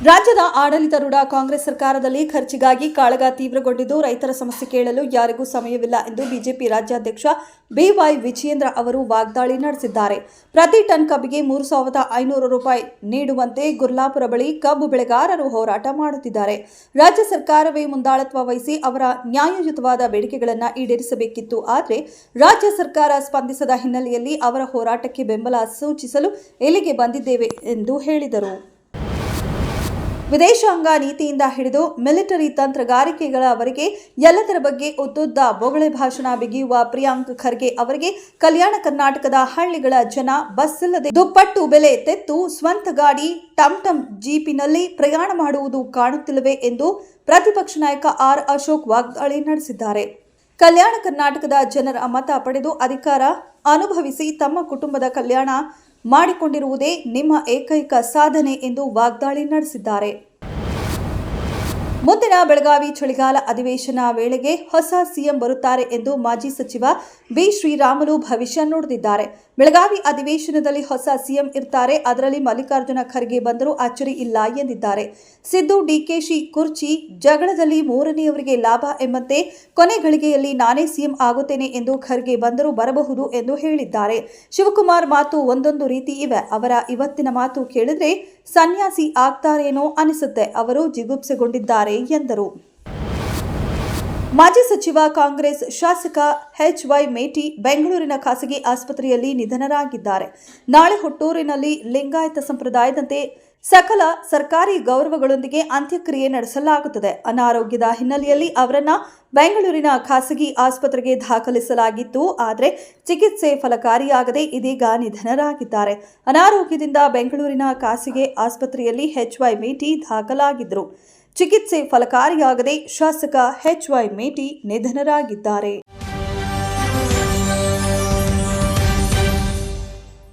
ರಾಜ್ಯದ ಆಡಳಿತಾರೂಢ ಕಾಂಗ್ರೆಸ್ ಸರ್ಕಾರದಲ್ಲಿ ಖರ್ಚಿಗಾಗಿ ಕಾಳಗ ತೀವ್ರಗೊಂಡಿದ್ದು ರೈತರ ಸಮಸ್ಯೆ ಕೇಳಲು ಯಾರಿಗೂ ಸಮಯವಿಲ್ಲ ಎಂದು ಬಿಜೆಪಿ ರಾಜ್ಯಾಧ್ಯಕ್ಷ ಬಿವೈ ವಿಜಯೇಂದ್ರ ಅವರು ವಾಗ್ದಾಳಿ ನಡೆಸಿದ್ದಾರೆ. ಪ್ರತಿ ಟನ್ ಕಬ್ಬಿಗೆ 3,500 ರೂಪಾಯಿ ನೀಡುವಂತೆ ಗುರ್ಲಾಪುರ ಬಳಿ ಕಬ್ಬು ಬೆಳೆಗಾರರು ಹೋರಾಟ ಮಾಡುತ್ತಿದ್ದಾರೆ. ರಾಜ್ಯ ಸರ್ಕಾರವೇ ಮುಂದಾಳತ್ವ ವಹಿಸಿ ಅವರ ನ್ಯಾಯಯುತವಾದ ಬೇಡಿಕೆಗಳನ್ನು ಈಡೇರಿಸಬೇಕಿತ್ತು. ಆದರೆ ರಾಜ್ಯ ಸರ್ಕಾರ ಸ್ಪಂದಿಸದ ಹಿನ್ನೆಲೆಯಲ್ಲಿ ಅವರ ಹೋರಾಟಕ್ಕೆ ಬೆಂಬಲ ಸೂಚಿಸಲು ಇಲ್ಲಿಗೆ ಬಂದಿದ್ದೇವೆ ಎಂದು ಹೇಳಿದರು. ವಿದೇಶಾಂಗ ನೀತಿಯಿಂದ ಹಿಡಿದು ಮಿಲಿಟರಿ ತಂತ್ರಗಾರಿಕೆಗಳವರೆಗೆ ಎಲ್ಲದರ ಬಗ್ಗೆ ಉದ್ದುದ್ದ ಬೊಗಳೆ ಭಾಷಣ ಬಿಗಿಯುವ ಪ್ರಿಯಾಂಕ್ ಖರ್ಗೆ ಅವರಿಗೆ ಕಲ್ಯಾಣ ಕರ್ನಾಟಕದ ಹಳ್ಳಿಗಳ ಜನ ಬಸ್ ಇಲ್ಲದೆ ದುಪ್ಪಟ್ಟು ಬೆಲೆ ತೆತ್ತು ಸ್ವಂತ ಗಾಡಿ ಟಮ್ ಜೀಪಿನಲ್ಲಿ ಪ್ರಯಾಣ ಮಾಡುವುದು ಕಾಣುತ್ತಿಲ್ಲವೇ ಎಂದು ಪ್ರತಿಪಕ್ಷ ನಾಯಕ ಆರ್ ಅಶೋಕ್ ವಾಗ್ದಾಳಿ ನಡೆಸಿದ್ದಾರೆ. ಕಲ್ಯಾಣ ಕರ್ನಾಟಕದ ಜನರ ಮತ ಪಡೆದು ಅಧಿಕಾರ ಅನುಭವಿಸಿ ತಮ್ಮ ಕುಟುಂಬದ ಕಲ್ಯಾಣ ಮಾಡಿಕೊಂಡಿರುವುದೇ ನಿಮ್ಮ ಏಕೈಕ ಸಾಧನೆ ಎಂದು ವಾಗ್ದಾಳಿ ನಡೆಸಿದ್ದಾರೆ. ಮುಂದಿನ ಬೆಳಗಾವಿ ಚಳಿಗಾಲ ಅಧಿವೇಶನ ವೇಳೆಗೆ ಹೊಸ ಸಿಎಂ ಬರುತ್ತಾರೆ ಎಂದು ಮಾಜಿ ಸಚಿವ ಬಿ ಶ್ರೀರಾಮುಲು ಭವಿಷ್ಯ ನುಡಿದಿದ್ದಾರೆ. ಬೆಳಗಾವಿ ಅಧಿವೇಶನದಲ್ಲಿ ಹೊಸ ಸಿಎಂ ಇರ್ತಾರೆ, ಅದರಲ್ಲಿ ಮಲ್ಲಿಕಾರ್ಜುನ ಖರ್ಗೆ ಬಂದರೂ ಅಚ್ಚರಿ ಇಲ್ಲ ಎಂದಿದ್ದಾರೆ. ಸಿದ್ದು ಡಿಕೆಶಿ ಕುರ್ಚಿ ಜಗಳದಲ್ಲಿ ಮೂರನೆಯವರಿಗೆ ಲಾಭ ಎಂಬಂತೆ ಕೊನೆ ಗಳಿಗೆಯಲ್ಲಿ ನಾನೇ ಸಿಎಂ ಆಗುತ್ತೇನೆ ಎಂದು ಖರ್ಗೆ ಬಂದರೂ ಬರಬಹುದು ಎಂದು ಹೇಳಿದ್ದಾರೆ. ಶಿವಕುಮಾರ್ ಮಾತು ಒಂದೊಂದು ರೀತಿ ಇವೆ. ಅವರ ಇವತ್ತಿನ ಮಾತು ಕೇಳಿದ್ರೆ ಸನ್ಯಾಸಿ ಆಗ್ತಾರೇನೋ ಅನಿಸುತ್ತೆ. ಅವರು ಜಿಗುಪ್ಸೆಗೊಂಡಿದ್ದಾರೆ ಎಂದರು. ಮಾಜಿ ಸಚಿವ ಕಾಂಗ್ರೆಸ್ ಶಾಸಕ ಎಚ್.ವೈ. ಮೇಟಿ ಬೆಂಗಳೂರಿನ ಖಾಸಗಿ ಆಸ್ಪತ್ರೆಯಲ್ಲಿ ನಿಧನರಾಗಿದ್ದಾರೆ. ನಾಳೆ ಹುಟ್ಟೂರಿನಲ್ಲಿ ಲಿಂಗಾಯತ ಸಂಪ್ರದಾಯದಂತೆ ಸಕಲ ಸರ್ಕಾರಿ ಗೌರವಗಳೊಂದಿಗೆ ಅಂತ್ಯಕ್ರಿಯೆ ನಡೆಸಲಾಗುತ್ತದೆ. ಅನಾರೋಗ್ಯದ ಹಿನ್ನೆಲೆಯಲ್ಲಿ ಅವರನ್ನು ಬೆಂಗಳೂರಿನ ಖಾಸಗಿ ಆಸ್ಪತ್ರೆಗೆ ದಾಖಲಿಸಲಾಗಿತ್ತು. ಆದರೆ ಚಿಕಿತ್ಸೆ ಫಲಕಾರಿಯಾಗದೆ ಇದೀಗ ನಿಧನರಾಗಿದ್ದಾರೆ. ಅನಾರೋಗ್ಯದಿಂದ ಬೆಂಗಳೂರಿನ ಖಾಸಗಿ ಆಸ್ಪತ್ರೆಯಲ್ಲಿ ಎಚ್.ವೈ. ಮೇಟಿ ದಾಖಲಾಗಿದ್ದರು. ಚಿಕಿತ್ಸೆ ಫಲಕಾರಿಯಾಗದೆ ಶಾಸಕ ಎಚ್.ವೈ. ಮೇಟಿ ನಿಧನರಾಗಿದ್ದಾರೆ.